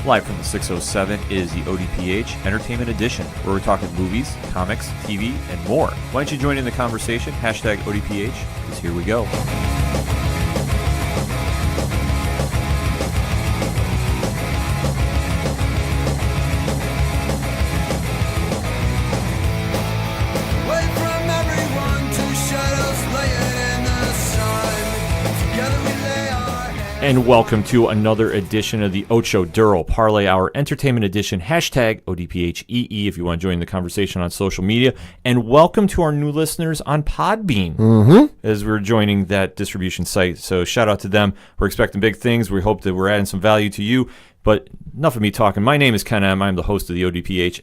Live from the 607 is the ODPH Entertainment Edition, where we're talking movies, comics, TV, and more. Why don't you join in the conversation? Hashtag ODPH, because here we go. And welcome to another edition of the Ocho Duro Parlay Hour Entertainment Edition, hashtag ODPHEE if you want to join the conversation on social media. And welcome to our new listeners on Podbean as we're joining that distribution site. So shout out to them. We're expecting big things. We hope that we're adding some value to you. But enough of me talking. My name is Ken M. I'm the host of the ODPH.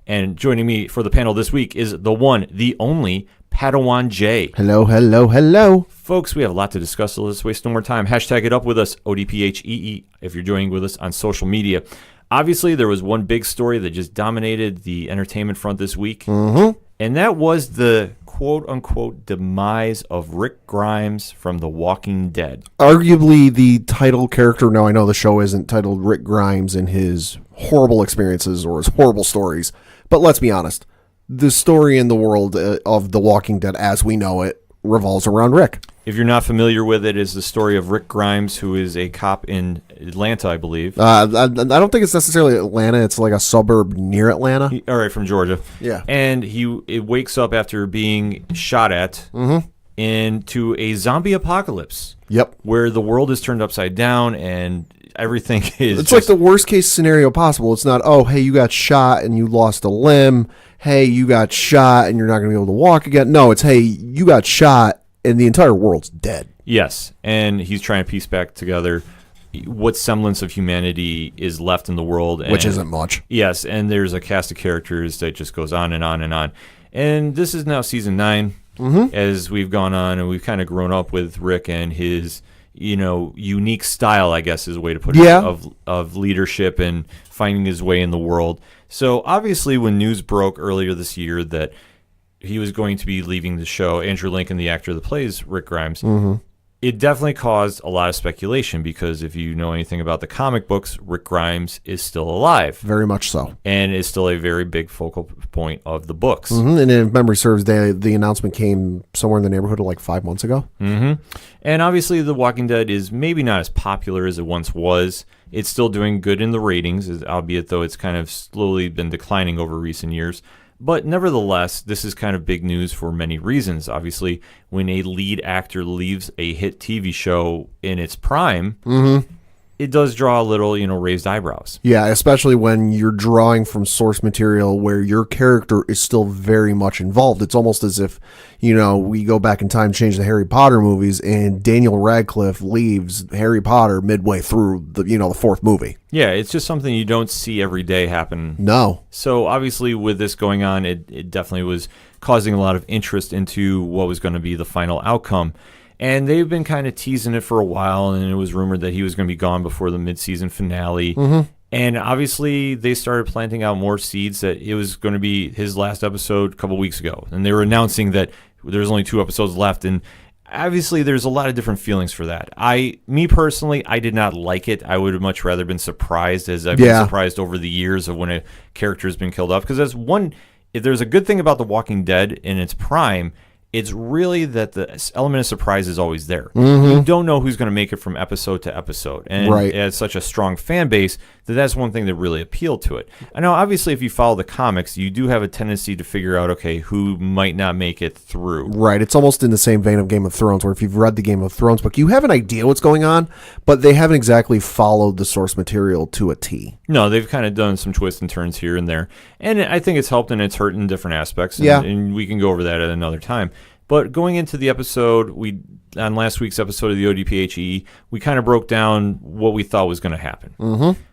And joining me for the panel this week is the one, the only, Padawan J. Hello, hello, hello. Folks, we have a lot to discuss, so let's waste no more time. Hashtag it up with us, ODPHEE, if you're joining with us on social media. Obviously, there was one big story that just dominated the entertainment front this week, and that was the quote-unquote demise of Rick Grimes from The Walking Dead. Arguably the title character, now I know the show isn't titled Rick Grimes and his horrible experiences or his horrible stories, but let's be honest. The story in the world of The Walking Dead as we know it revolves around Rick. If you're not familiar with it, is the story of Rick Grimes, who is a cop in Atlanta, I believe. I don't think it's necessarily Atlanta. It's like a suburb near Atlanta. All right, from Georgia. Yeah. And it wakes up after being shot at into a zombie apocalypse. Yep. Where the world is turned upside down and everything is It's like the worst case scenario possible. It's not, oh, hey, you got shot and you lost a limb. Hey, you got shot and you're not going to be able to walk again. No, it's, hey, you got shot and the entire world's dead. Yes, and he's trying to piece back together what semblance of humanity is left in the world. Which isn't much. Yes, and there's a cast of characters that just goes on and on and on. And this is now season 9 as we've gone on, and we've kind of grown up with Rick and his, unique style, I guess is a way to put it, of leadership and finding his way in the world. So obviously when news broke earlier this year that he was going to be leaving the show, Andrew Lincoln, the actor that plays Rick Grimes, it definitely caused a lot of speculation because if you know anything about the comic books, Rick Grimes is still alive. Very much so. And is still a very big focal point of the books. And if memory serves, the announcement came somewhere in the neighborhood of like 5 months ago. And obviously The Walking Dead is maybe not as popular as it once was. It's still doing good in the ratings, albeit though it's kind of slowly been declining over recent years. But nevertheless, this is kind of big news for many reasons. Obviously, when a lead actor leaves a hit TV show in its prime, it does draw a little, raised eyebrows. Yeah, especially when you're drawing from source material where your character is still very much involved. It's almost as if, we go back in time, change the Harry Potter movies, and Daniel Radcliffe leaves Harry Potter midway through the fourth movie. Yeah, it's just something you don't see every day happen. No. So obviously with this going on, it definitely was causing a lot of interest into what was going to be the final outcome. And they've been kind of teasing it for a while, and it was rumored that he was going to be gone before the mid-season finale. And obviously, they started planting out more seeds that it was going to be his last episode a couple weeks ago. And they were announcing that there's only 2 episodes left, and obviously, there's a lot of different feelings for that. Me personally, I did not like it. I would have much rather been surprised, as I've been surprised over the years of when a character has been killed off. Because if there's a good thing about The Walking Dead in its prime, it's really that the element of surprise is always there. You don't know who's going to make it from episode to episode. And it has such a strong fan base that's one thing that really appealed to it. I know, obviously, if you follow the comics, you do have a tendency to figure out, okay, who might not make it through. Right. It's almost in the same vein of Game of Thrones, where if you've read the Game of Thrones book, you have an idea what's going on, but they haven't exactly followed the source material to a T. No, they've kind of done some twists and turns here and there. And I think it's helped and it's hurt in different aspects. And we can go over that at another time. But going into the episode, on last week's episode of the ODPHEE, we kind of broke down what we thought was going to happen.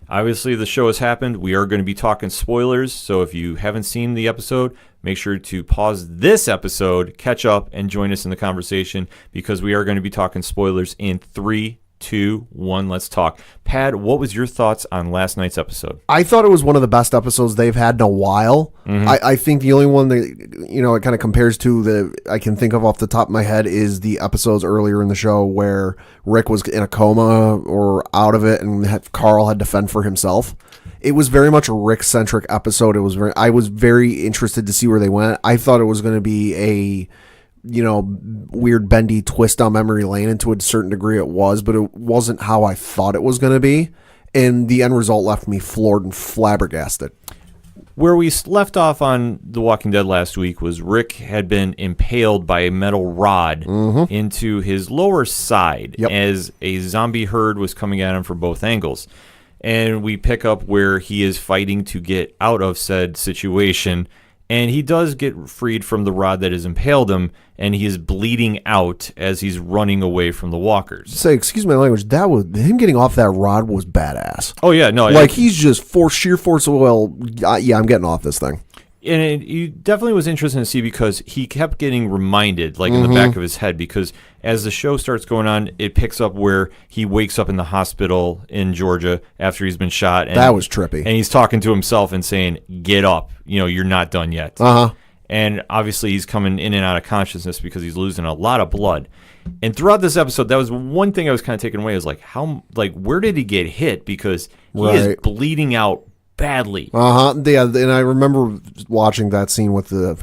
Obviously, the show has happened. We are going to be talking spoilers. So if you haven't seen the episode, make sure to pause this episode, catch up, and join us in the conversation because we are going to be talking spoilers in 3, 2, 1, let's talk. Pad, what was your thoughts on last night's episode? I thought it was one of the best episodes they've had in a while. I think the only one that, it kind of compares to that I can think of off the top of my head is the episodes earlier in the show where Rick was in a coma or out of it and Carl had to fend for himself. It was very much a Rick-centric episode. I was very interested to see where they went. I thought it was going to be a weird bendy twist on memory lane, and to a certain degree it was, but it wasn't how I thought it was going to be. And the end result left me floored and flabbergasted. Where we left off on The Walking Dead last week was Rick had been impaled by a metal rod into his lower side as a zombie herd was coming at him from both angles. And we pick up where he is fighting to get out of said situation. And he does get freed from the rod that has impaled him, and he is bleeding out as he's running away from the walkers. Say, excuse my language, that was him getting off that rod was badass. Oh yeah, no, he's just sheer force of will. Yeah, I'm getting off this thing. And it definitely was interesting to see because he kept getting reminded, in the back of his head, because as the show starts going on, it picks up where he wakes up in the hospital in Georgia after he's been shot. And, that was trippy. And he's talking to himself and saying, get up, you're not done yet. And obviously he's coming in and out of consciousness because he's losing a lot of blood. And throughout this episode, that was one thing I was kind of taken away, is where did he get hit? Because he is bleeding out badly. Yeah, and I remember watching that scene with the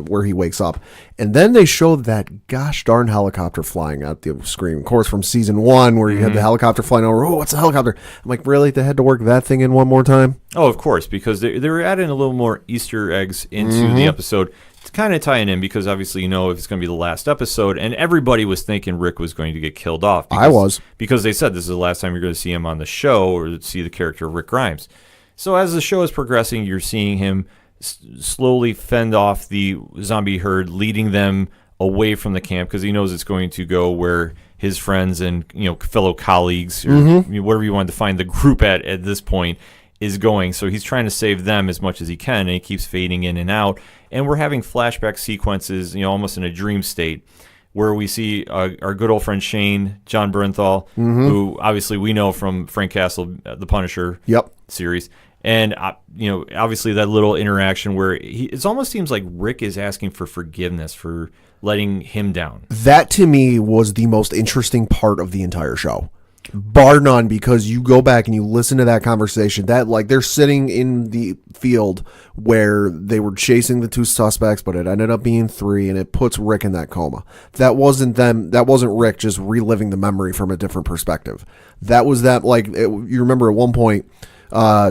where he wakes up, and then they showed that gosh darn helicopter flying at the screen. Of course, from season 1, where you had the helicopter flying over. Oh, what's a helicopter? I'm like, really? They had to work that thing in one more time? Oh, of course, because they were adding a little more Easter eggs into the episode to kind of tie it in, because obviously if it's going to be the last episode, and everybody was thinking Rick was going to get killed off. Because they said this is the last time you're going to see him on the show or see the character of Rick Grimes. So as the show is progressing, you're seeing him slowly fend off the zombie herd, leading them away from the camp, because he knows it's going to go where his friends and fellow colleagues, or whatever you want to define the group at this point, is going. So he's trying to save them as much as he can, and he keeps fading in and out. And we're having flashback sequences, almost in a dream state, where we see our good old friend Shane, John Bernthal, who obviously we know from Frank Castle, the Punisher series. And, obviously that little interaction where it almost seems like Rick is asking for forgiveness for letting him down. That, to me, was the most interesting part of the entire show. Bar none, because you go back and you listen to that conversation, that they're sitting in the field where they were chasing the 2 suspects, but it ended up being 3, and it puts Rick in that coma. That wasn't Rick just reliving the memory from a different perspective. That was you remember at one point,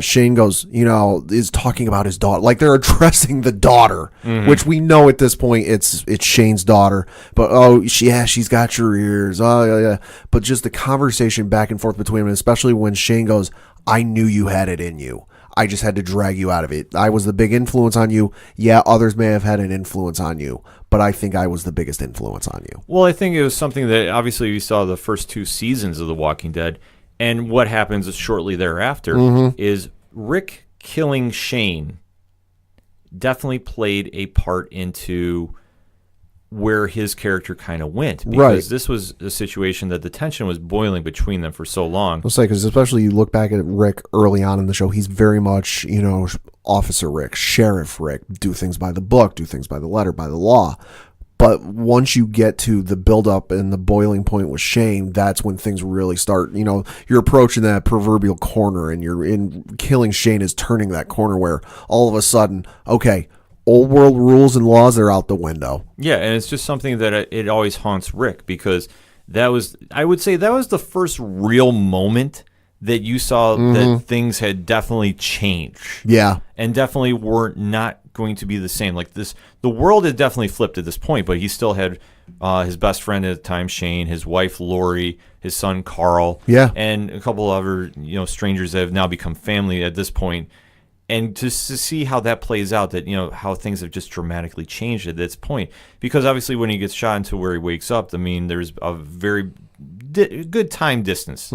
Shane goes, is talking about his daughter. They're addressing the daughter, which we know at this point it's Shane's daughter. But she's got your ears. Oh yeah. But just the conversation back and forth between them, especially when Shane goes, I knew you had it in you. I just had to drag you out of it. I was the big influence on you. Yeah, others may have had an influence on you, but I think I was the biggest influence on you. Well, I think it was something that obviously we saw the first 2 seasons of The Walking Dead. And what happens shortly thereafter is Rick killing Shane definitely played a part into where his character kind of went. Because this was a situation that the tension was boiling between them for so long. I'll say, because especially you look back at Rick early on in the show, he's very much, Officer Rick, Sheriff Rick, do things by the book, do things by the letter, by the law. But once you get to the build-up and the boiling point with Shane, that's when things really start. You're approaching that proverbial corner, and killing Shane is turning that corner where all of a sudden, okay, old world rules and laws are out the window. Yeah, and it's just something that it always haunts Rick, because I would say that was the first real moment that you saw that things had definitely changed. Yeah. And definitely were not going to be the same. The world had definitely flipped at this point, but he still had his best friend at the time, Shane, his wife, Lori, his son, Carl, and a couple other, strangers that have now become family at this point. And just to see how that plays out, that, how things have just dramatically changed at this point. Because obviously when he gets shot into where he wakes up, there's a very good time distance.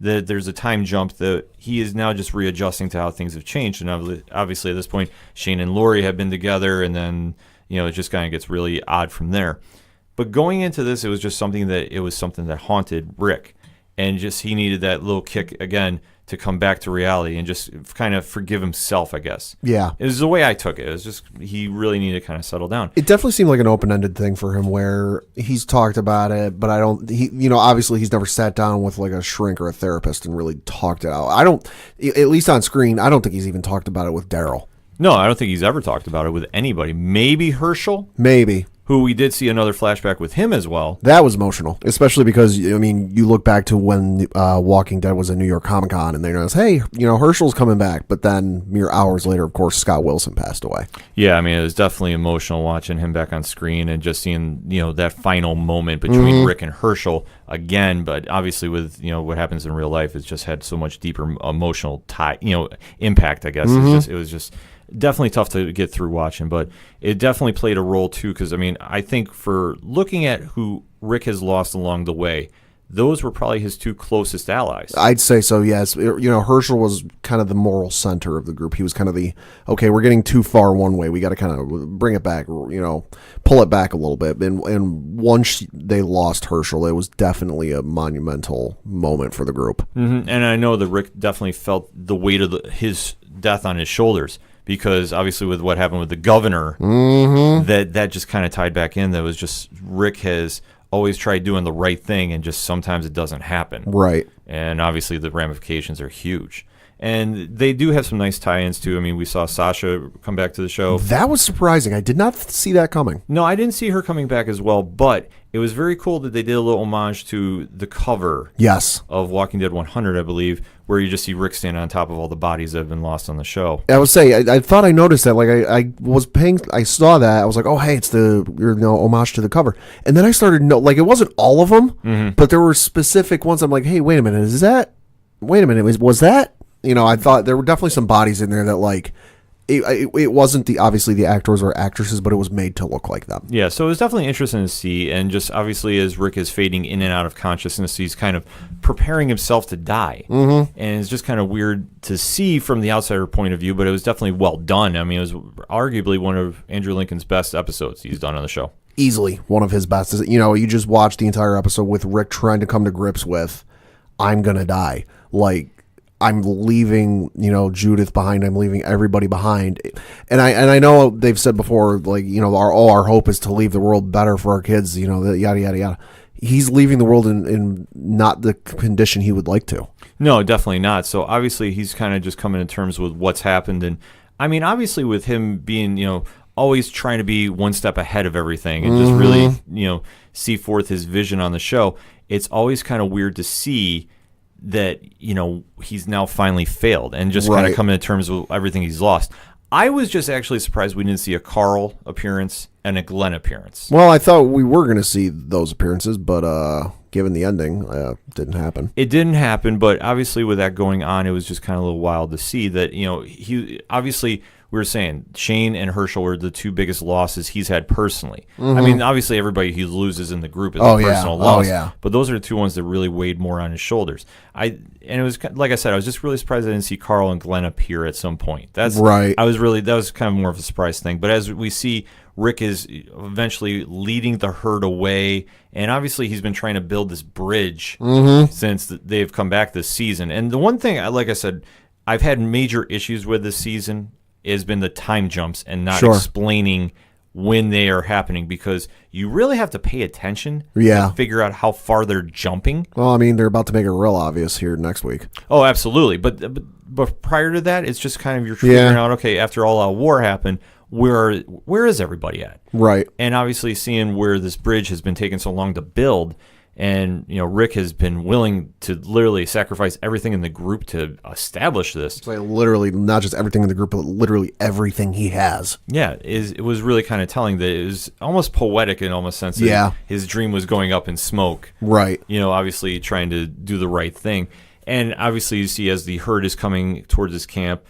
That there's a time jump that he is now just readjusting to how things have changed. And obviously at this point, Shane and Lori have been together, and then, it just kind of gets really odd from there. But going into this, it was just something that haunted Rick, and just he needed that little kick again to come back to reality and just kind of forgive himself, I guess. Yeah. It was the way I took it. It was just he really needed to kind of settle down. It definitely seemed like an open-ended thing for him where he's talked about it, but obviously he's never sat down with like a shrink or a therapist and really talked it out. At least on screen, I don't think he's even talked about it with Daryl. No, I don't think he's ever talked about it with anybody. Maybe Herschel? Maybe. Who we did see another flashback with him as well. That was emotional, especially because, I mean, you look back to when Walking Dead was at New York Comic Con and they announced, hey, Herschel's coming back. But then mere hours later, of course, Scott Wilson passed away. Yeah, I mean, it was definitely emotional watching him back on screen and just seeing, that final moment between Rick and Herschel again. But obviously with, what happens in real life, it's just had so much deeper emotional impact, I guess. It was just definitely tough to get through watching, but it definitely played a role too, because I think for looking at who Rick has lost along the way, those were probably his two closest allies. I'd say so, yes. Herschel was kind of the moral center of the group. He was kind of okay, we're getting too far one way. We got to kind of bring it back, pull it back a little bit. And once they lost Herschel, it was definitely a monumental moment for the group. Mm-hmm. And I know that Rick definitely felt the weight of his death on his shoulders, because obviously with what happened with the governor, that just kind of tied back in. That was just Rick has always tried doing the right thing, and just sometimes it doesn't happen. Right. And obviously the ramifications are huge. And they do have some nice tie-ins too. I mean, we saw Sasha come back to the show. That was surprising. I did not see that coming. No, I didn't see her coming back as well, but it was very cool that they did a little homage to the cover of Walking Dead 100, I believe, where you just see Rick standing on top of all the bodies that have been lost on the show. I would say, I thought I noticed that. Like, I saw that. I was like, oh, hey, it's the homage to the cover. And then I started, it wasn't all of them, but there were specific ones. I'm like, hey, wait a minute, was that? I thought there were definitely some bodies in there that, it wasn't obviously the actors or actresses, but it was made to look like them. Yeah, so it was definitely interesting to see, and just obviously as Rick is fading in and out of consciousness, he's kind of preparing himself to die. And it's just kind of weird to see from the outsider point of view, but it was definitely well done. I mean, it was arguably one of Andrew Lincoln's best episodes he's done on the show. Easily one of his best. You just watch the entire episode with Rick trying to come to grips with, I'm going to die. I'm leaving, Judith behind. I'm leaving everybody behind. And I know they've said before, our hope is to leave the world better for our kids, yada, yada, yada. He's leaving the world in not the condition he would like to. No, definitely not. So obviously he's kind of just coming to terms with what's happened. And I mean, obviously with him being, always trying to be one step ahead of everything and just really, see forth his vision on the show, it's always kind of weird to see that he's now finally failed and just kind of coming to terms with everything he's lost. I was just actually surprised we didn't see a Carl appearance and a Glenn appearance. Well, I thought we were going to see those appearances, but given the ending, didn't happen. It didn't happen, but obviously with that going on, it was just kind of a little wild to see that, he obviously, we were saying Shane and Herschel were the two biggest losses he's had personally. I mean, obviously everybody he loses in the group is a personal loss, but those are the two ones that really weighed more on his shoulders. And it was, like I said, I was just really surprised I didn't see Carl and Glenn appear at some point. That's right. That was kind of more of a surprise thing. But as we see, Rick is eventually leading the herd away, and obviously he's been trying to build this bridge since they've come back this season. And the one thing, like I said, I've had major issues with this season has been the time jumps and not explaining when they are happening, because you really have to pay attention to figure out how far they're jumping. Well, I mean, they're about to make it real obvious here next week. Oh, absolutely. But prior to that, it's just kind of you're figuring out, okay, after all out war happened, where is everybody at? Right. And obviously seeing where this bridge has been taking so long to build, and Rick has been willing to literally sacrifice everything in the group to establish this. It's like literally not just everything in the group, but literally everything he has. Yeah, it was really kind of telling that it was almost poetic in almost sense that his dream was going up in smoke. Right. Obviously trying to do the right thing. And obviously you see as the herd is coming towards his camp,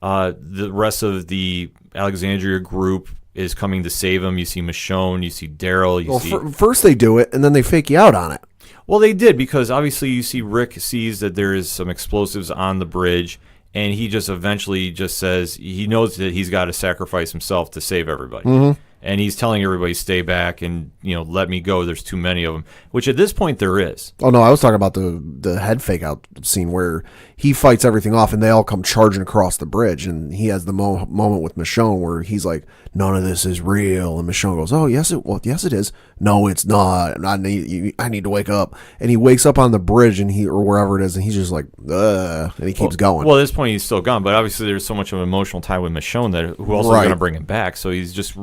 the rest of the Alexandria group is coming to save him. You see Michonne, you see Daryl. First they do it, and then they fake you out on it. Well, they did, because obviously you see Rick sees that there is some explosives on the bridge, and he just eventually just says he knows that he's got to sacrifice himself to save everybody. And he's telling everybody, stay back and, let me go. There's too many of them, which at this point there is. Oh, no, I was talking about the head fake out scene where he fights everything off and they all come charging across the bridge. And he has the moment with Michonne where he's like, none of this is real. And Michonne goes, oh, yes, it is. No, it's not. I need to wake up. And he wakes up on the bridge or wherever it is. And he's just like, ugh. And he keeps going. Well, at this point, he's still gone. But obviously, there's so much of an emotional tie with Michonne that who also is going to bring him back. So he's just,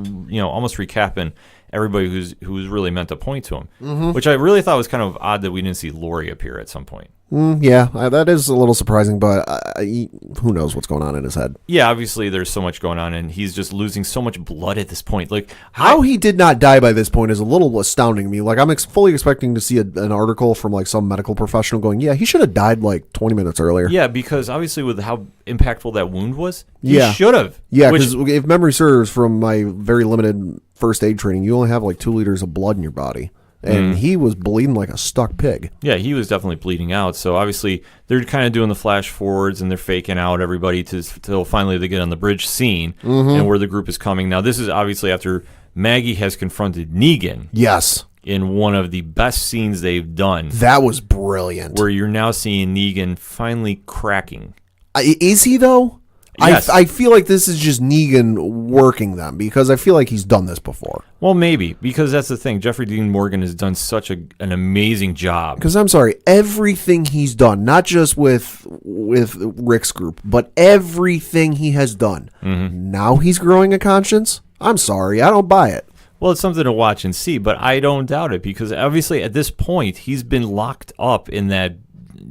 almost recapping everybody who's really meant to point to him, which I really thought was kind of odd that we didn't see Lori appear at some point. Yeah, that is a little surprising, but who knows what's going on in his head. Yeah, obviously there's so much going on, and he's just losing so much blood at this point. Like how he did not die by this point is a little astounding to me. Like I'm fully expecting to see an article from like some medical professional going, yeah, he should have died like 20 minutes earlier. Yeah, because obviously with how impactful that wound was, he yeah. should have. Yeah, because if memory serves from my very limited first aid training, you only have like 2 liters of blood in your body. And he was bleeding like a stuck pig. Yeah, he was definitely bleeding out. So obviously they're kind of doing the flash forwards and they're faking out everybody till finally they get on the bridge scene and where the group is coming. Now this is obviously after Maggie has confronted Negan. Yes. In one of the best scenes they've done. That was brilliant. Where you're now seeing Negan finally cracking. Is he though? Yes. I feel like this is just Negan working them because I feel like he's done this before. Well, maybe, because that's the thing. Jeffrey Dean Morgan has done such an amazing job. Because I'm sorry, everything he's done, not just with Rick's group, but everything he has done, now he's growing a conscience? I'm sorry, I don't buy it. Well, it's something to watch and see, but I don't doubt it because obviously at this point, he's been locked up in that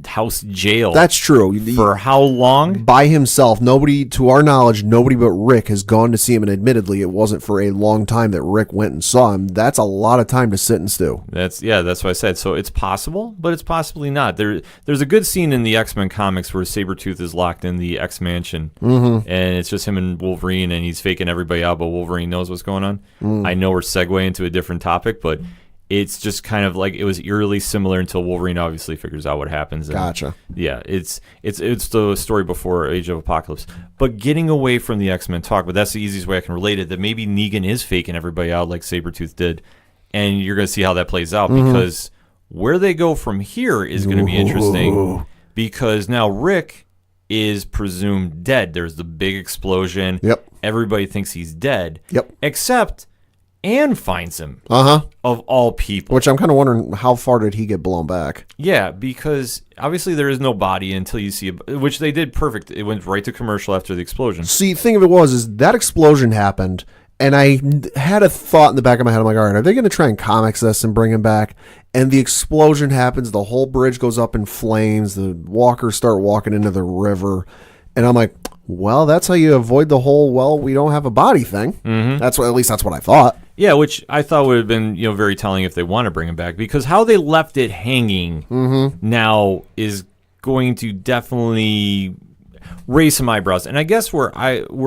house jail. That's true. For how long? By himself. Nobody, to our knowledge, nobody but Rick has gone to see him, and admittedly, it wasn't for a long time that Rick went and saw him. That's a lot of time to sit and stew. That's what I said. So it's possible, but it's possibly not. There's a good scene in the X-Men comics where Sabretooth is locked in the X-Mansion, and it's just him and Wolverine, and he's faking everybody out, but Wolverine knows what's going on. I know we're segueing into a different topic, but it's just kind of like it was eerily similar until Wolverine obviously figures out what happens. And gotcha. Yeah, it's the story before Age of Apocalypse. But getting away from the X-Men talk, but that's the easiest way I can relate it, that maybe Negan is faking everybody out like Sabretooth did, and you're going to see how that plays out because where they go from here is going to be interesting because now Rick is presumed dead. There's the big explosion. Yep. Everybody thinks he's dead. Yep. Except Anne finds him. Of all people. Which I'm kind of wondering, how far did he get blown back? Yeah, because obviously there is no body until you see which they did perfect. It went right to commercial after the explosion. See, the thing of it is that explosion happened, and I had a thought in the back of my head. I'm like, all right, are they going to try and comics this and bring him back? And the explosion happens. The whole bridge goes up in flames. The walkers start walking into the river. And I'm like, well, that's how you avoid the whole, well, we don't have a body thing. At least that's what I thought. Yeah, which I thought would have been, very telling if they want to bring him back, because how they left it hanging now is going to definitely raise some eyebrows. And I guess where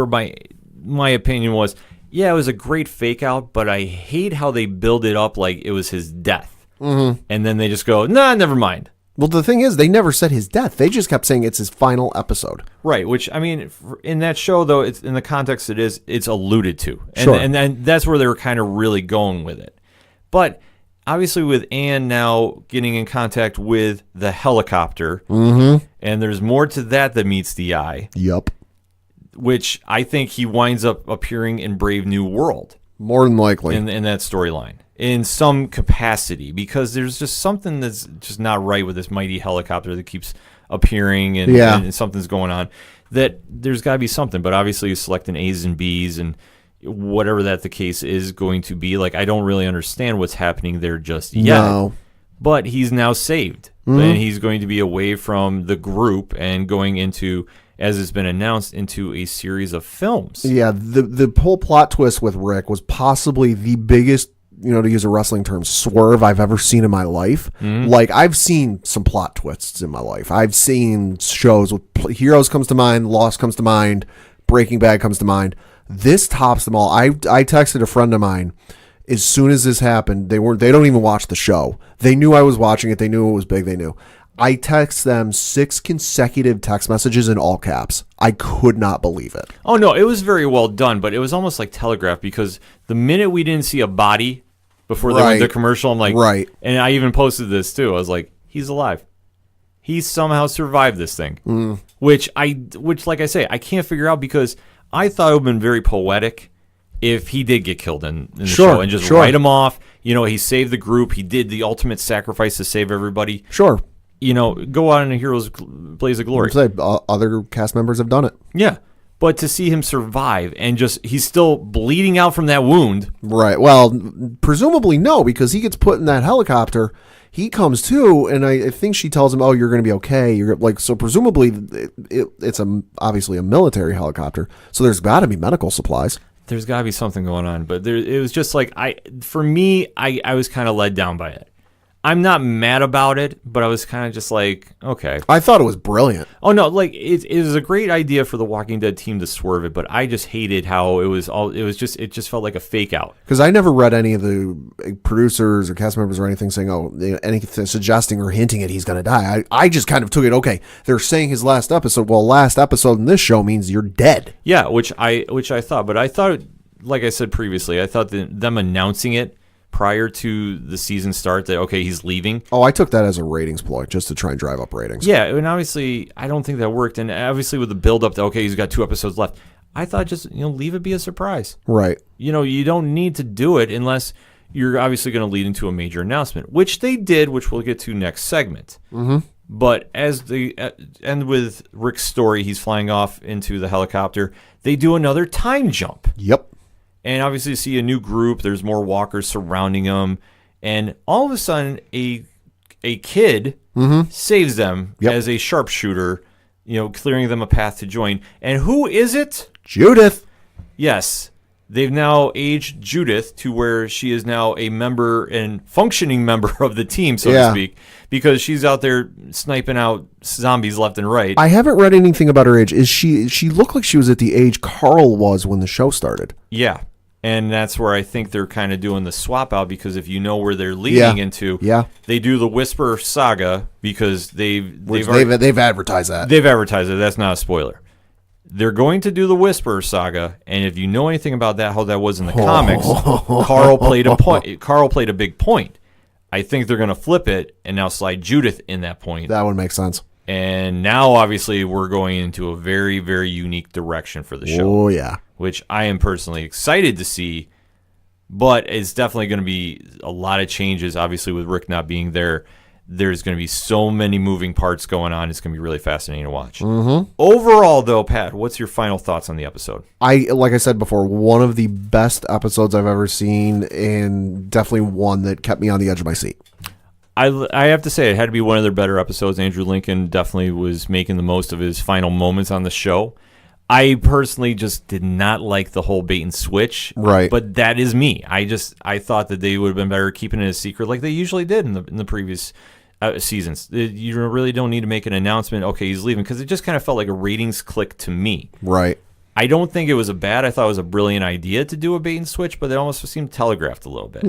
my opinion was, yeah, it was a great fake out, but I hate how they build it up like it was his death. And then they just go, nah, never mind. Well, the thing is, they never said his death. They just kept saying it's his final episode. Right, which, I mean, in that show, though, it's in the context it's alluded to. And, sure. And then that's where they were kind of really going with it. But obviously with Anne now getting in contact with the helicopter, and there's more to that meets the eye. Yep. Which I think he winds up appearing in Brave New World. More than likely. In that storyline. In some capacity, because there's just something that's just not right with this mighty helicopter that keeps appearing and something's going on, that there's got to be something. But obviously he's selecting A's and B's and whatever that the case is going to be. Like, I don't really understand what's happening there just yet. No. But he's now saved. And he's going to be away from the group and going into, as it's been announced, into a series of films. Yeah, the whole plot twist with Rick was possibly the biggest, to use a wrestling term, swerve I've ever seen in my life. Like, I've seen some plot twists in my life. I've seen shows with Heroes comes to mind, Lost comes to mind, Breaking Bad comes to mind. This tops them all. I texted a friend of mine as soon as this happened. They don't even watch the show. They knew I was watching it. They knew it was big. They knew. I text them 6 consecutive text messages in all caps. I could not believe it. Oh, no, it was very well done, but it was almost like telegraphed because the minute we didn't see a body before they went to commercial, I'm like, right. And I even posted this too. I was like, he's alive. He somehow survived this thing, which like I say, I can't figure out because I thought it would have been very poetic if he did get killed in the show and just write him off. You know, he saved the group. He did the ultimate sacrifice to save everybody. Sure. You know, go out in a hero's blaze of glory. Other cast members have done it. Yeah. But to see him survive and he's still bleeding out from that wound. Right. Well, presumably no, because he gets put in that helicopter. He comes to, and I think she tells him, "Oh, you're going to be okay." You're like, so presumably it's obviously a military helicopter, so there's got to be medical supplies. There's got to be something going on, but it was just like I was kind of led down by it. I'm not mad about it, but I was kind of just like, okay. I thought it was brilliant. Oh no, like it was a great idea for the Walking Dead team to swerve it, but I just hated how it just felt like a fake out. Because I never read any of the producers or cast members or anything saying, anything suggesting or hinting at he's going to die. I just kind of took it, okay, they're saying his last episode. Well, last episode in this show means you're dead. Yeah, which I thought, but I thought, like I said previously, I thought that them announcing it prior to the season start that, okay, he's leaving. Oh, I took that as a ratings ploy, just to try and drive up ratings. Yeah, and obviously, I don't think that worked. And obviously, with the build-up to, okay, he's got 2 episodes left, I thought just, leave it be a surprise. Right. You don't need to do it unless you're obviously going to lead into a major announcement, which they did, which we'll get to next segment. Mm-hmm. But as they end with Rick's story, he's flying off into the helicopter, they do another time jump. Yep. And obviously you see a new group. There's more walkers surrounding them. And all of a sudden, a kid saves them as a sharpshooter, clearing them a path to join. And who is it? Judith. Yes. They've now aged Judith to where she is now a member and functioning member of the team, so to speak, because she's out there sniping out zombies left and right. I haven't read anything about her age. She looked like she was at the age Carl was when the show started. Yeah. And that's where I think they're kind of doing the swap out, because if you know where they're leading into, they do the Whisper saga because they've advertised that. They've advertised it. That's not a spoiler. They're going to do the Whisper saga, and if you know anything about that, how that was in the comics, Carl played a point. Carl played a big point. I think they're going to flip it and now slide Judith in that point. That would make sense. And now, obviously, we're going into a very, very unique direction for the show. Oh, yeah. Which I am personally excited to see, but it's definitely going to be a lot of changes. Obviously, with Rick not being there, there's going to be so many moving parts going on. It's going to be really fascinating to watch. Mm-hmm. Overall, though, Pat, what's your final thoughts on the episode? Like I said before, one of the best episodes I've ever seen, and definitely one that kept me on the edge of my seat. I have to say, it had to be one of their better episodes. Andrew Lincoln definitely was making the most of his final moments on the show. I personally just did not like the whole bait and switch. Right. But that is me. I thought that they would have been better keeping it a secret like they usually did in the previous seasons. You really don't need to make an announcement, okay, he's leaving, because it just kind of felt like a ratings click to me. Right. I don't think it was I thought it was a brilliant idea to do a bait and switch, but it almost seemed telegraphed a little bit.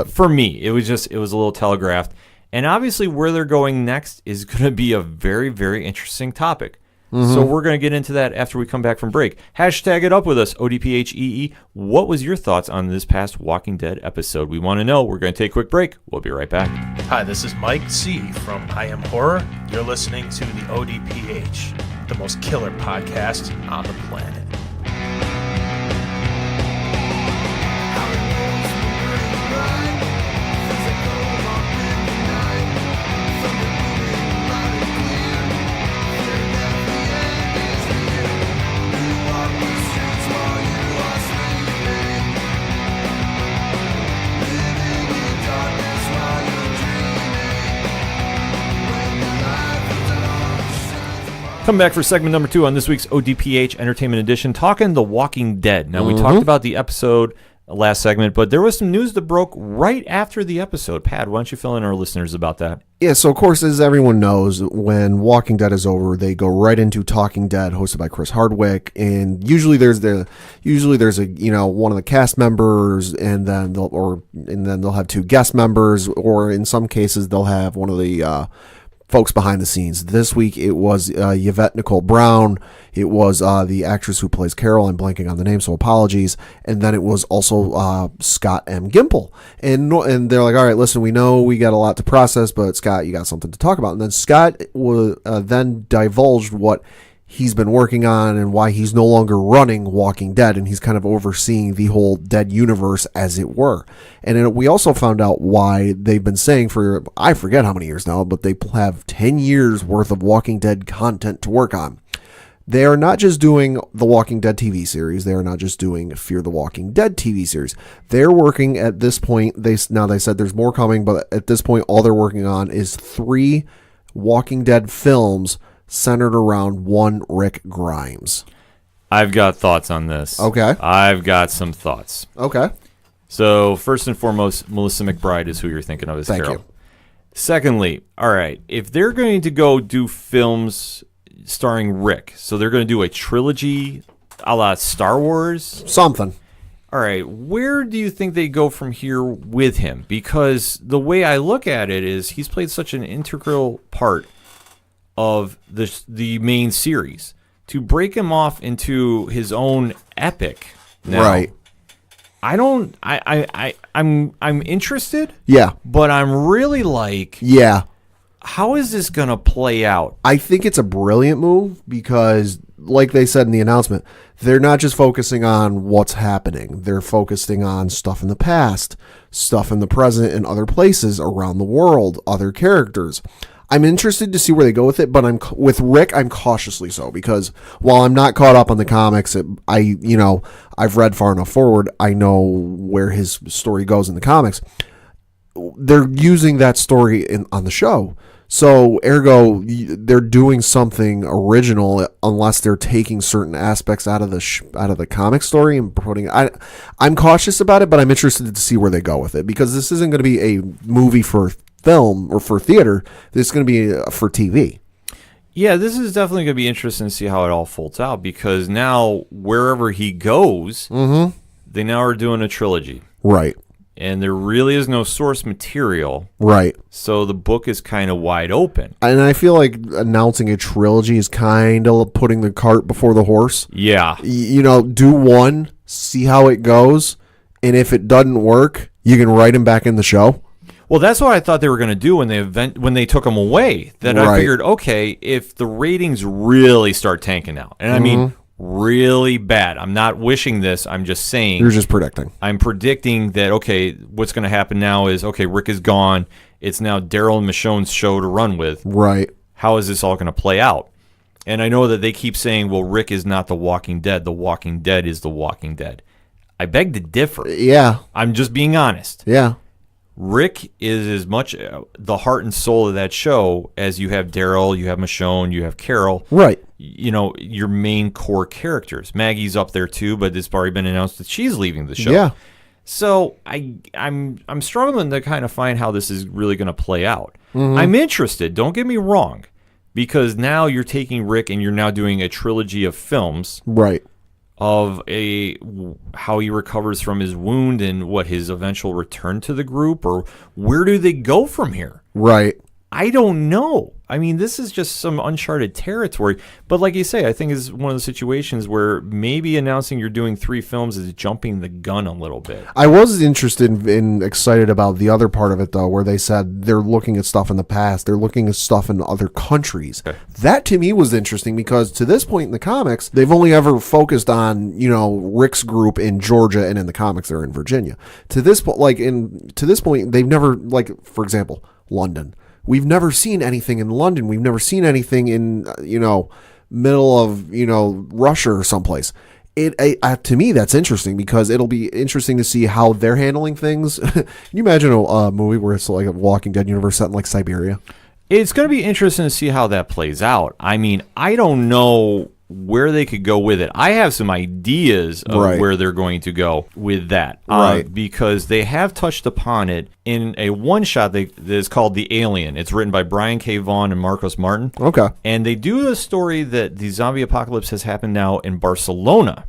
For me, it was a little telegraphed. And obviously where they're going next is going to be a very, very interesting topic. Mm-hmm. So we're going to get into that after we come back from break. Hashtag it up with us, ODPHEE. What was your thoughts on this past Walking Dead episode? We want to know. We're going to take a quick break. We'll be right back. Hi, this is Mike C. from I Am Horror. You're listening to the ODPH, the most killer podcast on the planet. Come back for segment number 2 on this week's ODPH Entertainment Edition, talking The Walking Dead. Now, we talked about the episode last segment, but there was some news that broke right after the episode. Pat, why don't you fill in our listeners about that? Yeah, so of course, as everyone knows, when Walking Dead is over, they go right into Talking Dead, hosted by Chris Hardwick, and usually there's a one of the cast members, and then they'll have 2 guest members, or in some cases they'll have one of the folks behind the scenes. This week it was Yvette Nicole Brown. It was the actress who plays Carol. I'm blanking on the name, so apologies. And then it was also Scott M. Gimple. And they're like, all right, listen, we know we got a lot to process, but Scott, you got something to talk about. And then Scott then divulged what he's been working on and why he's no longer running Walking Dead, and he's kind of overseeing the whole Dead universe, as it were. And we also found out why they've been saying for, I forget how many years now, but they have 10 years worth of Walking Dead content to work on. They are not just doing the Walking Dead TV series. They are not just doing Fear the Walking Dead TV series. They're working at this point. They said there's more coming, but at this point, all they're working on is 3 Walking Dead films centered around one Rick Grimes. I've got thoughts on this. Okay. I've got some thoughts. Okay. So, first and foremost, Melissa McBride is who you're thinking of as Thank Carol. you. Secondly, all right, if they're going to go do films starring Rick, so they're going to do a trilogy a la Star Wars? Something. All right, where do you think they go from here with him? Because the way I look at it is he's played such an integral part of the main series. To break him off into his own epic now, Right. I'm interested, Yeah. but I'm really like, Yeah. how is this going to play out? I think it's a brilliant move because, like they said in the announcement, they're not just focusing on what's happening. They're focusing on stuff in the past, stuff in the present, and other places around the world, other characters. I'm interested to see where they go with it, but with Rick, I'm cautiously so, because while I'm not caught up on the comics, I've read far enough forward. I know where his story goes in the comics. They're using that story on the show. So, ergo, they're doing something original unless they're taking certain aspects out of the comic story and putting. I'm cautious about it, but I'm interested to see where they go with it, because this isn't going to be a movie for film or for theater. This is going to be for TV. Yeah, this is definitely going to be interesting to see how it all folds out, because now wherever he goes, they now are doing a trilogy. Right. And there really is no source material. Right. So the book is kind of wide open. And I feel like announcing a trilogy is kind of putting the cart before the horse. Yeah. Do one, see how it goes, and if it doesn't work, you can write him back in the show. Well, that's what I thought they were going to do when they took him away. That I Right. figured, okay, if the ratings really start tanking out, and I mean really bad. I'm not wishing this. I'm just saying. You're just predicting. I'm predicting that, okay, what's going to happen now is, okay, Rick is gone. It's now Daryl and Michonne's show to run with. Right. How is this all going to play out? And I know that they keep saying, well, Rick is not the Walking Dead. The Walking Dead is the Walking Dead. I beg to differ. Yeah. I'm just being honest. Yeah. Rick is as much the heart and soul of that show as you have Daryl, you have Michonne, you have Carol. Right. Your main core characters. Maggie's up there too, but it's already been announced that she's leaving the show. Yeah. So I'm struggling to kind of find how this is really going to play out. I'm interested. Don't get me wrong, because now you're taking Rick and you're now doing a trilogy of films. Right. Of how he recovers from his wound and what his eventual return to the group, or where do they go from here? Right. I don't know. I mean, this is just some uncharted territory. But like you say, I think it's one of the situations where maybe announcing you're doing 3 films is jumping the gun a little bit. I was interested and excited about the other part of it, though, where they said they're looking at stuff in the past. They're looking at stuff in other countries. Okay. That, to me, was interesting, because to this point in the comics, they've only ever focused on, Rick's group in Georgia, and in the comics, they're in Virginia. To this point, they've never, for example, London. We've never seen anything in London. We've never seen anything in, middle of, Russia or someplace. To me, that's interesting, because it'll be interesting to see how they're handling things. Can you imagine a movie where it's like a Walking Dead universe set in Siberia? It's going to be interesting to see how that plays out. I mean, I don't know where they could go with it. I have some ideas of Right. where they're going to go with that. Right. Because they have touched upon it in a one-shot that is called The Alien. It's written by Brian K. Vaughan and Marcos Martin. Okay. And they do a story that the zombie apocalypse has happened now in Barcelona.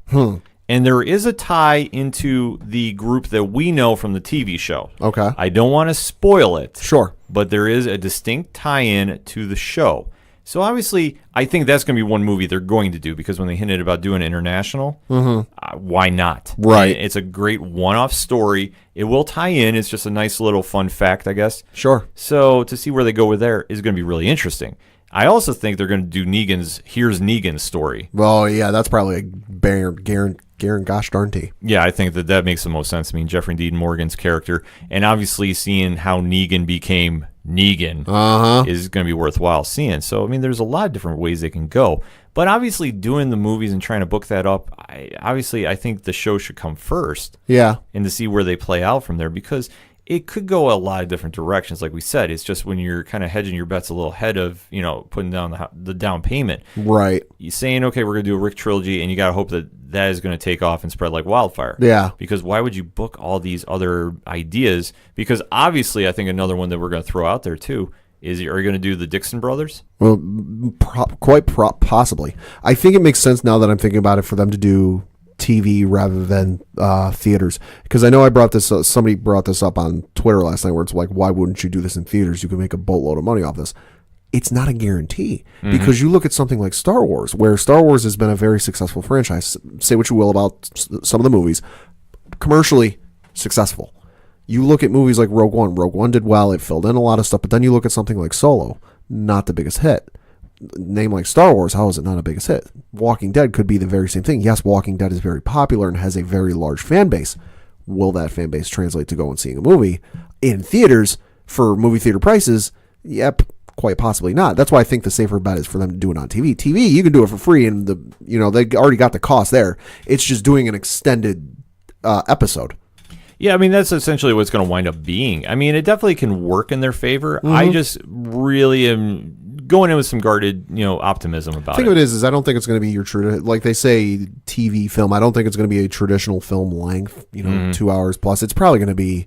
And there is a tie into the group that we know from the TV show. Okay. I don't want to spoil it. Sure. but there is a distinct tie-in to the show. So obviously, I think that's going to be one movie they're going to do, because when they hinted about doing international, why not? Right. It's a great one-off story. It will tie in. It's just a nice little fun fact, I guess. Sure. So to see where they go with there is going to be really interesting. I also think they're going to do Here's Negan's story. Well, yeah, that's probably a Garen gosh darn T. Yeah, I think that makes the most sense. I mean, Jeffrey Dean Morgan's character, and obviously seeing how Negan became Negan is going to be worthwhile seeing. So, I mean, there's a lot of different ways they can go. But obviously, doing the movies and trying to book that up, I think the show should come first. Yeah. And to see where they play out from there, because it could go a lot of different directions. Like we said, it's just when you're kind of hedging your bets a little ahead of, putting down the down payment. Right. You're saying, okay, we're going to do a Rick trilogy, and you got to hope that is going to take off and spread like wildfire. Yeah. Because why would you book all these other ideas? Because obviously, I think another one that we're going to throw out there too is, are you going to do the Dixon brothers? Well, possibly. I think it makes sense now that I'm thinking about it for them to do TV rather than theaters, because I know I brought this somebody brought this up on Twitter last night, where it's like, why wouldn't you do this in theaters? You could make a boatload of money off this. It's not a guarantee, because you look at something like Star Wars, where Star Wars has been a very successful franchise. Say what you will about some of the movies, commercially successful. You look at movies like Rogue One. Rogue One did well. It filled in a lot of stuff. But then you look at something like Solo, not the biggest hit. Name like Star Wars, how is it not a biggest hit? Walking Dead could be the very same thing. Yes, Walking Dead is very popular and has a very large fan base. Will that fan base translate to go and seeing a movie in theaters for movie theater prices? Yep, quite possibly not. That's why I think the safer bet is for them to do it on TV. TV, you can do it for free, and they already got the cost there. It's just doing an extended episode. Yeah, I mean, that's essentially what it's going to wind up being. I mean, it definitely can work in their favor. I just really am going in with some guarded, optimism about it. The thing of it is I don't think it's going to be your true, like they say, TV film. I don't think it's going to be a traditional film length, 2 hours plus. It's probably going to be,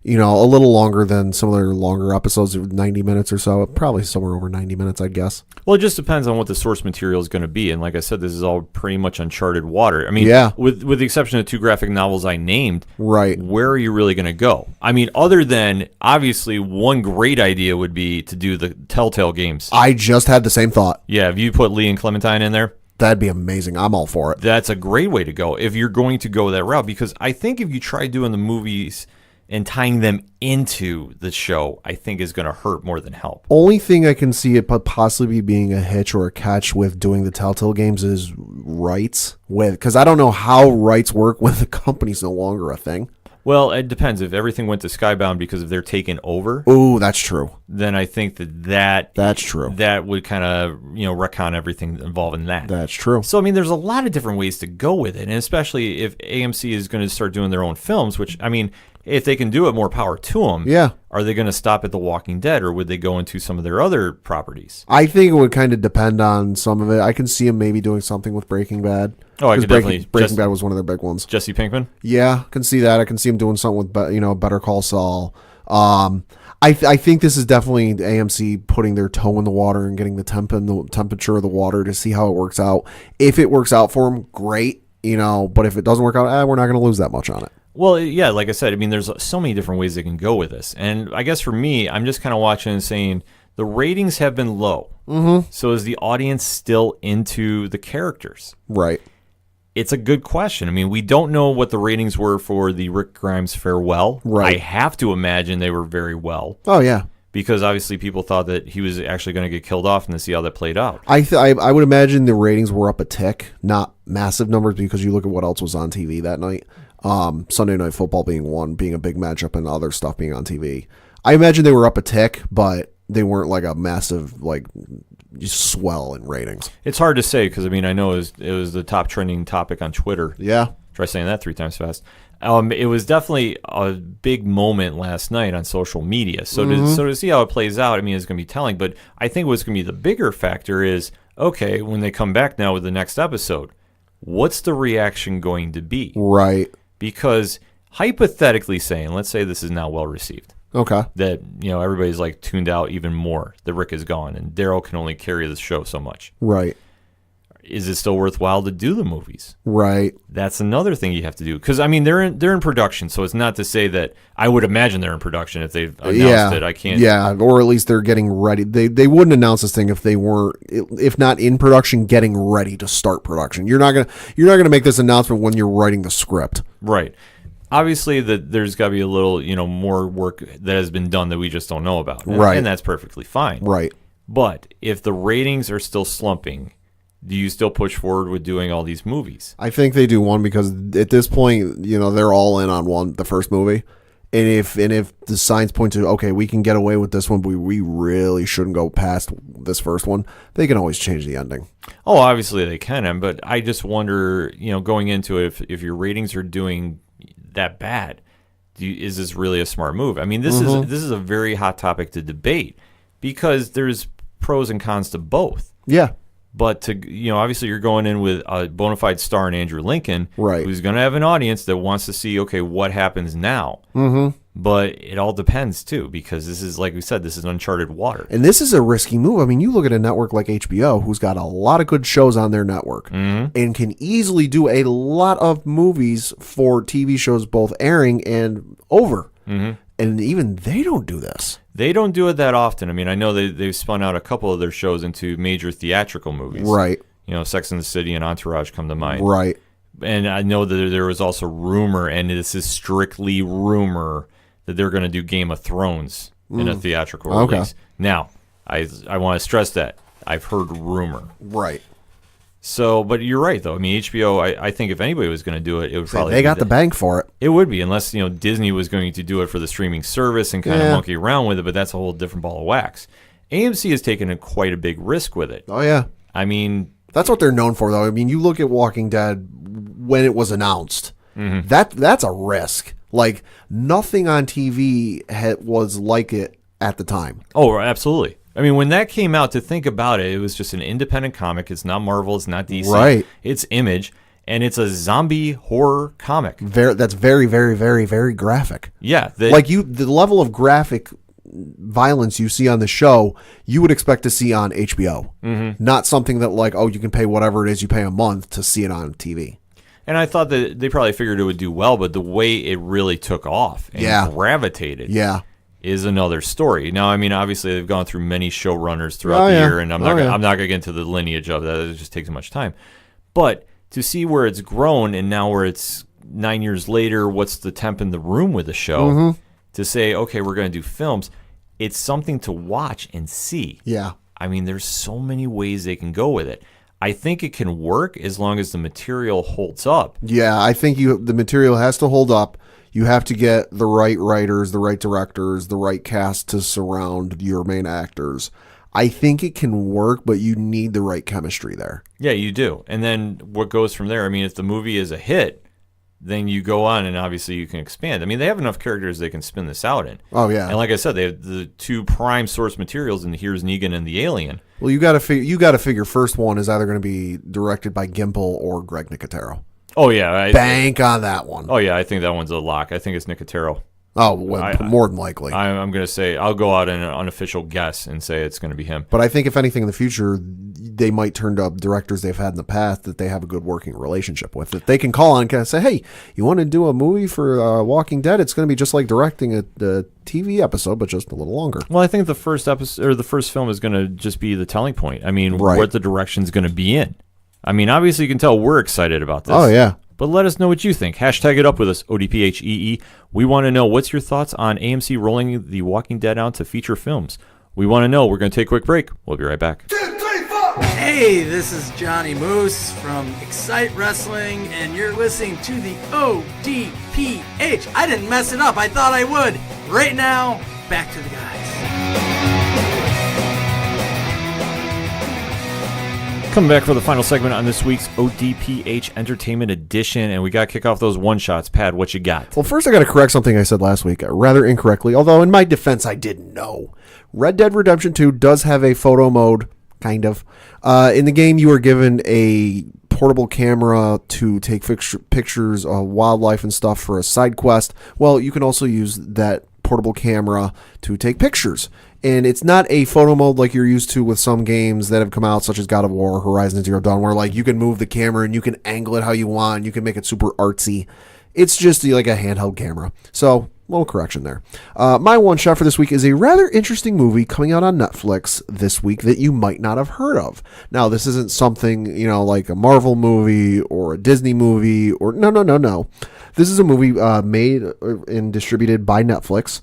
a little longer than some of their longer episodes, 90 minutes or so. Probably somewhere over 90 minutes, I'd guess. Well, it just depends on what the source material is going to be. And like I said, this is all pretty much uncharted water. I mean, with the exception of 2 graphic novels I named, right? Where are you really going to go? I mean, other than, obviously, one great idea would be to do the Telltale games. I just had the same thought. Yeah, if you put Lee and Clementine in there, that'd be amazing. I'm all for it. That's a great way to go if you're going to go that route. Because I think if you try doing the movies and tying them into the show, I think is going to hurt more than help. Only thing I can see it possibly being a hitch or a catch with doing the Telltale games is rights. Because I don't know how rights work when the company's no longer a thing. Well, it depends. If everything went to Skybound because if they're taken over, oh, that's true. Then I think that's true. That would kind of retcon everything involving that. That's true. So I mean, there's a lot of different ways to go with it, and especially if AMC is going to start doing their own films, which I mean, if they can do it, more power to them. Yeah. Are they going to stop at The Walking Dead, or would they go into some of their other properties? I think it would kind of depend on some of it. I can see them maybe doing something with Breaking Bad. Oh, I could definitely. Breaking Bad was one of their big ones. Jesse Pinkman? Yeah, I can see that. I can see him doing something with, Better Call Saul. I think this is definitely AMC putting their toe in the water and getting the temperature of the water to see how it works out. If it works out for them, great. But if it doesn't work out, we're not going to lose that much on it. Well, yeah, like I said, I mean, there's so many different ways they can go with this. And I guess for me, I'm just kind of watching and saying the ratings have been low. Mm-hmm. So is the audience still into the characters? Right. It's a good question. I mean, we don't know what the ratings were for the Rick Grimes farewell. Right. I have to imagine they were very well. Oh, yeah. Because obviously people thought that he was actually going to get killed off, and to see how that played out. I would imagine the ratings were up a tick, not massive numbers, because you look at what else was on TV that night. Sunday Night Football being one, being a big matchup, and other stuff being on TV. I imagine they were up a tick, but they weren't like a massive swell in ratings. It's hard to say because, I mean, I know it was the top trending topic on Twitter. Yeah. Try saying that 3 times fast. It was definitely a big moment last night on social media. So to see how it plays out, I mean, it's going to be telling. But I think what's going to be the bigger factor is, okay, when they come back now with the next episode, what's the reaction going to be? Right. Because hypothetically saying, let's say this is now well received. Okay. That, everybody's like tuned out even more. That Rick is gone and Daryl can only carry the show so much. Right. is it still worthwhile to do the movies? Right. That's another thing you have to do. Because, I mean, they're in production, so it's not to say that I would imagine they're in production if they've announced it. I can't. Yeah, or at least they're getting ready. They wouldn't announce this thing if they weren't, if not in production, getting ready to start production. You're not gonna make this announcement when you're writing the script. Right. Obviously, there's got to be a little, more work that has been done that we just don't know about. Right. And that's perfectly fine. Right. But if the ratings are still slumping, do you still push forward with doing all these movies? I think they do one because at this point, they're all in on the first movie. And if the signs point to, okay, we can get away with this one, but we really shouldn't go past this first one, they can always change the ending. Oh, obviously they can, but I just wonder, going into it, if your ratings are doing that bad, is this really a smart move? I mean, this is a very hot topic to debate because there's pros and cons to both. Yeah. But obviously you're going in with a bona fide star in Andrew Lincoln, right, who's going to have an audience that wants to see, okay, what happens now? Mm-hmm. But it all depends, too, because this is, like we said, this is uncharted water. And this is a risky move. I mean, you look at a network like HBO, who's got a lot of good shows on their network and can easily do a lot of movies for TV shows both airing and over. Mm-hmm. And even they don't do this. They don't do it that often. I mean, I know they've spun out a couple of their shows into major theatrical movies. Right. Sex and the City and Entourage come to mind. Right. And I know that there was also rumor, and this is strictly rumor, that they're going to do Game of Thrones in a theatrical release. Now, I want to stress that. I've heard rumor. Right. So, but you're right, though. I mean, HBO, I think if anybody was going to do it, it would probably they got the bank for it. It would be, unless, Disney was going to do it for the streaming service and kind of monkey around with it, but that's a whole different ball of wax. AMC has taken quite a big risk with it. Oh, yeah. I mean... That's what they're known for, though. I mean, you look at Walking Dead when it was announced. Mm-hmm. That's a risk. Like, nothing on TV was like it at the time. Oh, absolutely. I mean, when that came out, to think about it, it was just an independent comic. It's not Marvel. It's not DC. Right. It's Image, and it's a zombie horror comic. That's very, very, very, very graphic. Yeah. The level of graphic violence you see on the show, you would expect to see on HBO. Mm-hmm. Not something that you can pay whatever it is you pay a month to see it on TV. And I thought that they probably figured it would do well, but the way it really took off and gravitated is another story. Now, I mean, obviously they've gone through many showrunners throughout the year, and I'm not going to get into the lineage of that. It just takes too much time. But to see where it's grown and now where it's 9 years later, what's the temp in the room with the show, to say, okay, we're going to do films, it's something to watch and see. Yeah. I mean, there's so many ways they can go with it. I think it can work as long as the material holds up. Yeah, I think the material has to hold up. You have to get the right writers, the right directors, the right cast to surround your main actors. I think it can work, but you need the right chemistry there. Yeah, you do. And then what goes from there? I mean, if the movie is a hit, then you go on and obviously you can expand. I mean, they have enough characters they can spin this out in. Oh, yeah. And like I said, they have the two prime source materials, and here's Negan and the Alien. Well, you got to figure first one is either going to be directed by Gimple or Greg Nicotero. Oh, yeah. Bank on that one. Oh, yeah, I think that one's a lock. I think it's Nicotero. Oh, well, more than likely. I'm going to say, I'll go out in an unofficial guess and say it's going to be him. But I think if anything in the future, they might turn to directors they've had in the past that they have a good working relationship with. That they can call on and kind of say, hey, you want to do a movie for Walking Dead? It's going to be just like directing a TV episode, but just a little longer. Well, I think the first episode or the first film is going to just be the telling point. I mean, what the direction's going to be in. I mean, obviously you can tell we're excited about this. Oh, yeah. But let us know what you think. Hashtag it up with us, ODPHEE. We want to know, what's your thoughts on AMC rolling The Walking Dead out to feature films? We want to know. We're going to take a quick break. We'll be right back. 2, 3, 4. Hey, this is Johnny Moose from Excite Wrestling, and you're listening to the ODPH. I didn't mess it up. I thought I would. Right now, back to the guys. Coming back for the final segment on this week's ODPH Entertainment Edition, and we got to kick off those one-shots. Pad, what you got? Well, first I got to correct something I said last week, rather incorrectly, although in my defense I didn't know. Red Dead Redemption 2 does have a photo mode, kind of. In the game, you are given a portable camera to take pictures of wildlife and stuff for a side quest. Well, you can also use that portable camera to take pictures. And it's not a photo mode like you're used to with some games that have come out, such as God of War, Horizon Zero Dawn, where like you can move the camera and you can angle it how you want. You can make it super artsy. It's just like a handheld camera. So, little correction there. My one shot for this week is a rather interesting movie coming out on Netflix this week that you might not have heard of. Now, this isn't something, like a Marvel movie or a Disney movie or no. This is a movie made and distributed by Netflix,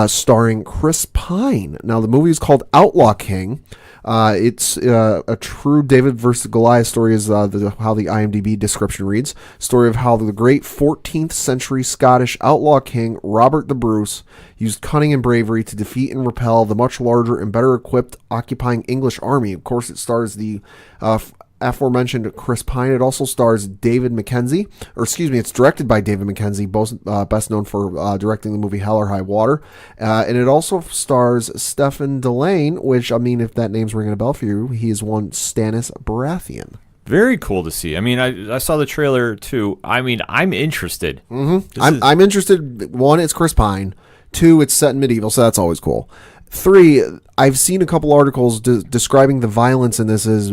starring Chris Pine. Now, the movie is called Outlaw King. It's a true David versus Goliath story, is how the IMDb description reads. Story of how the great 14th century Scottish outlaw king Robert the Bruce used cunning and bravery to defeat and repel the much larger and better equipped occupying English army. Of course, it stars the aforementioned Chris Pine. It also stars David Mackenzie, it's directed by David Mackenzie, both best known for directing the movie Hell or High Water, and it also stars Stephen Delane, which, if that name's ringing a bell for you, he is one Stannis Baratheon. Very cool to see. I saw the trailer too. I'm interested. Mm-hmm. I'm interested. One, it's Chris Pine. Two, it's set in medieval, so that's always cool. Three, I've seen a couple articles describing the violence in this as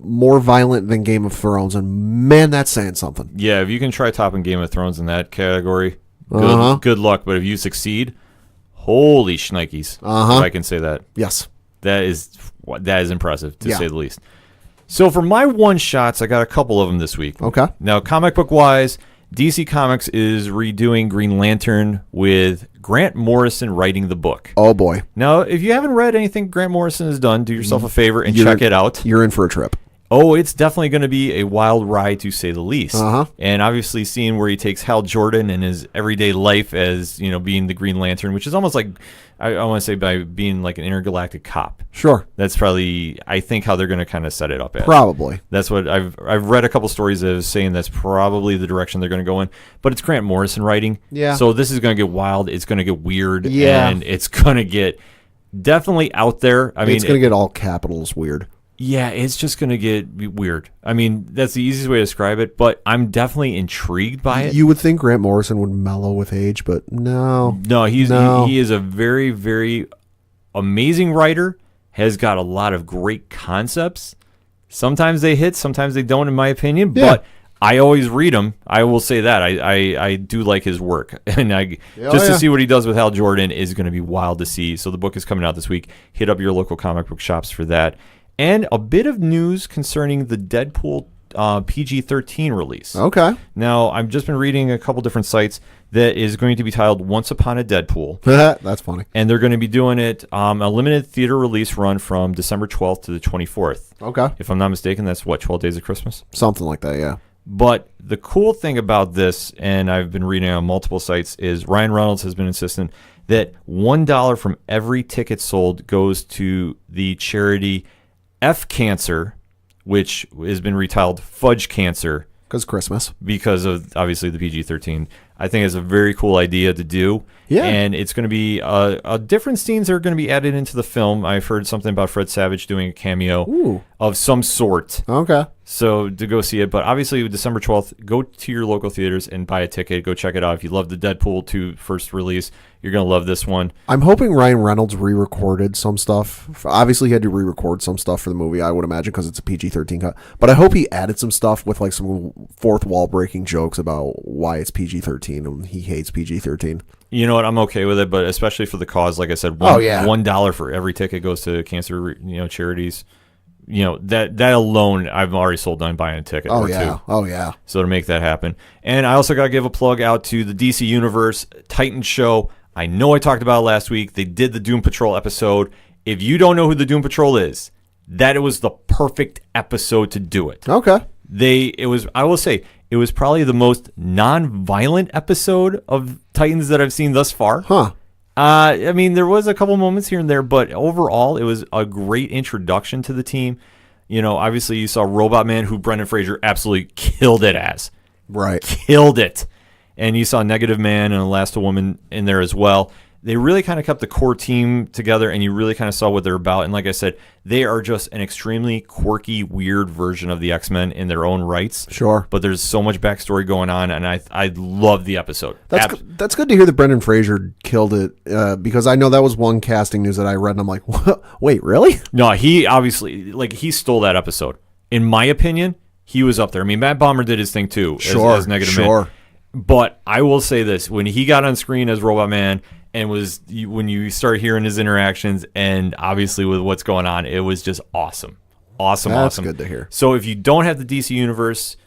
more violent than Game of Thrones, and man, that's saying something. Yeah, if you can try topping Game of Thrones in that category, good luck. But if you succeed, holy shnikes, if I can say that. Yes. That is impressive, to say the least. So for my one-shots, I got a couple of them this week. Okay. Now, comic book-wise, DC Comics is redoing Green Lantern with Grant Morrison writing the book. Oh, boy. Now, if you haven't read anything Grant Morrison has done, do yourself a favor and check it out. You're in for a trip. Oh, it's definitely going to be a wild ride, to say the least. And obviously seeing where he takes Hal Jordan and his everyday life as, being the Green Lantern, which is almost like, I want to say, by being like an intergalactic cop. Sure. That's probably, I think, how they're going to kind of set it up as. Probably. That's what I've read a couple stories of saying that's probably the direction they're going to go in. But it's Grant Morrison writing. Yeah. So this is going to get wild. It's going to get weird. Yeah. And it's going to get definitely out there. It's going to get all capitals weird. Yeah, it's just going to get weird. That's the easiest way to describe it, but I'm definitely intrigued by it. You would think Grant Morrison would mellow with age, but no. No, he is a very, very amazing writer, has got a lot of great concepts. Sometimes they hit, sometimes they don't, in my opinion, but I always read them. I will say that. I do like his work. And to see what he does with Hal Jordan is going to be wild to see. So the book is coming out this week. Hit up your local comic book shops for that. And a bit of news concerning the Deadpool PG-13 release. Okay. Now, I've just been reading a couple different sites that is going to be titled Once Upon a Deadpool. That's funny. And they're going to be doing it a limited theater release run from December 12th to the 24th. Okay. If I'm not mistaken, that's 12 days of Christmas? Something like that, yeah. But the cool thing about this, and I've been reading on multiple sites, is Ryan Reynolds has been insistent that $1 from every ticket sold goes to the charity F Cancer, which has been retitled Fudge Cancer. Because of, obviously, the PG-13. I think it's a very cool idea to do. Yeah. And it's going to be different scenes that are going to be added into the film. I've heard something about Fred Savage doing a cameo of some sort. Okay. So to go see it. But obviously, December 12th, go to your local theaters and buy a ticket. Go check it out. If you love the Deadpool 2 first release, you're going to love this one. I'm hoping Ryan Reynolds re-recorded some stuff. Obviously, he had to re-record some stuff for the movie, I would imagine, because it's a PG-13 cut. But I hope he added some stuff with like some fourth wall breaking jokes about why it's PG-13 and he hates PG-13. You know what? I'm okay with it, but especially for the cause, like I said, $1 for every ticket goes to cancer, charities. That alone, I've already sold on buying a ticket. Oh, yeah. Oh, yeah. So to make that happen. And I also got to give a plug out to the DC Universe Titan show. I know I talked about it last week. They did the Doom Patrol episode. If you don't know who the Doom Patrol is, that was the perfect episode to do it. Okay. I will say, it was probably the most non-violent episode of Titans that I've seen thus far. Huh. There was a couple moments here and there, but overall, it was a great introduction to the team. Obviously, you saw Robot Man, who Brendan Fraser absolutely killed it as. Right. Killed it. And you saw Negative Man and Elastigirl Woman in there as well. they really kind of kept the core team together, and you really kind of saw what they're about. And like I said, they are just an extremely quirky, weird version of the X-Men in their own rights. Sure. But there's so much backstory going on, and I love the episode. That's good to hear that Brendan Fraser killed it, because I know that was one casting news that I read, and I'm like, what? Wait, really? No, he obviously, he stole that episode. In my opinion, he was up there. I mean, Matt Bomer did his thing too, as Negative Man. But I will say this, when he got on screen as Robot Man, and when you start hearing his interactions, and obviously with what's going on, it was just awesome. Awesome. That's good to hear. So if you don't have the DC Universe,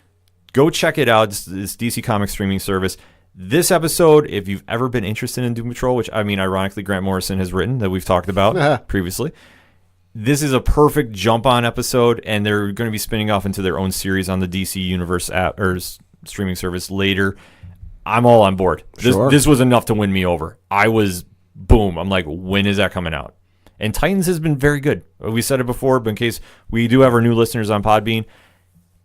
go check it out. It's this DC Comics streaming service. This episode, if you've ever been interested in Doom Patrol, which, I mean, ironically, Grant Morrison has written, that we've talked about previously, this is a perfect jump-on episode, and they're going to be spinning off into their own series on the DC Universe app or streaming service later. I'm all on board. This was enough to win me over. I was, boom. I'm like, when is that coming out? And Titans has been very good. We said it before, but in case we do have our new listeners on Podbean,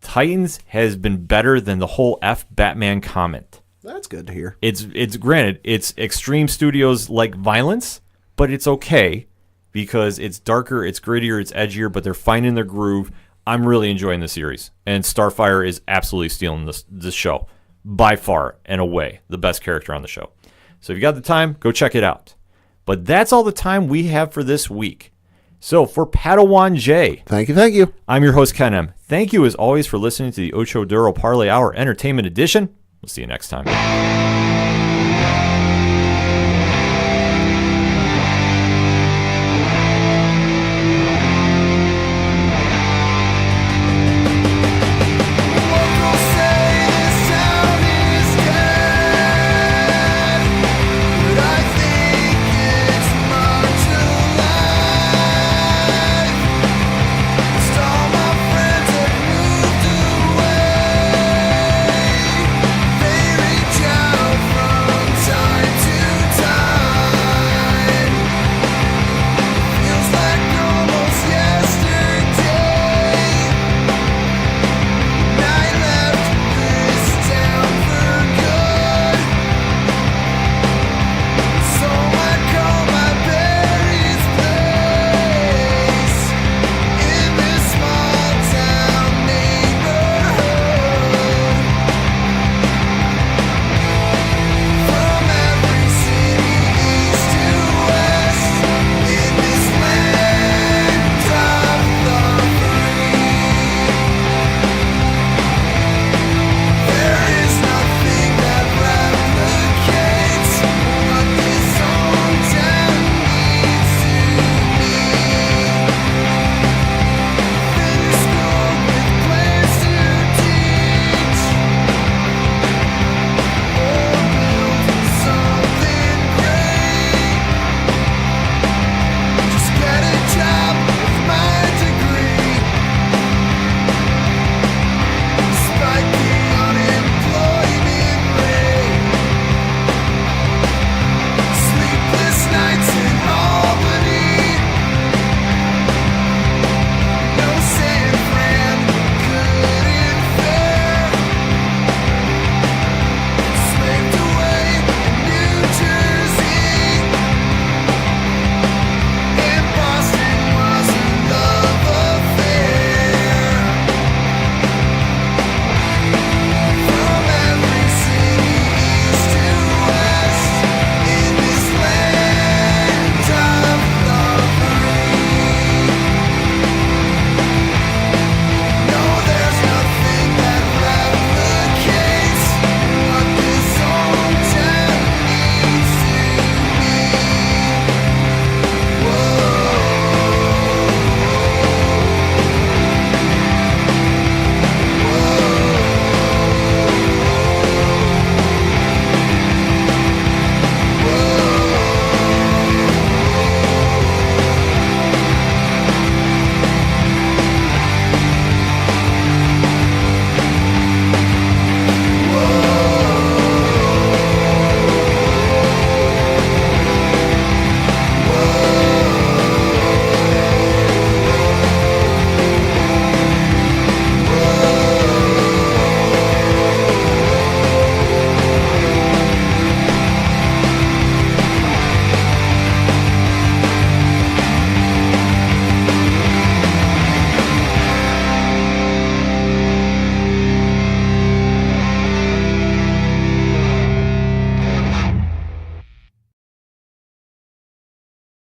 Titans has been better than the whole F Batman comment. That's good to hear. It's granted, it's Extreme Studios like violence, but it's okay because it's darker, it's grittier, it's edgier, but they're finding their groove. I'm really enjoying the series, and Starfire is absolutely stealing this show. By far and away, the best character on the show. So if you got the time, go check it out. But that's all the time we have for this week. So for Padawan J, thank you. I'm your host, Ken M. Thank you as always for listening to the Ocho Duro Parlay Hour Entertainment Edition. We'll see you next time.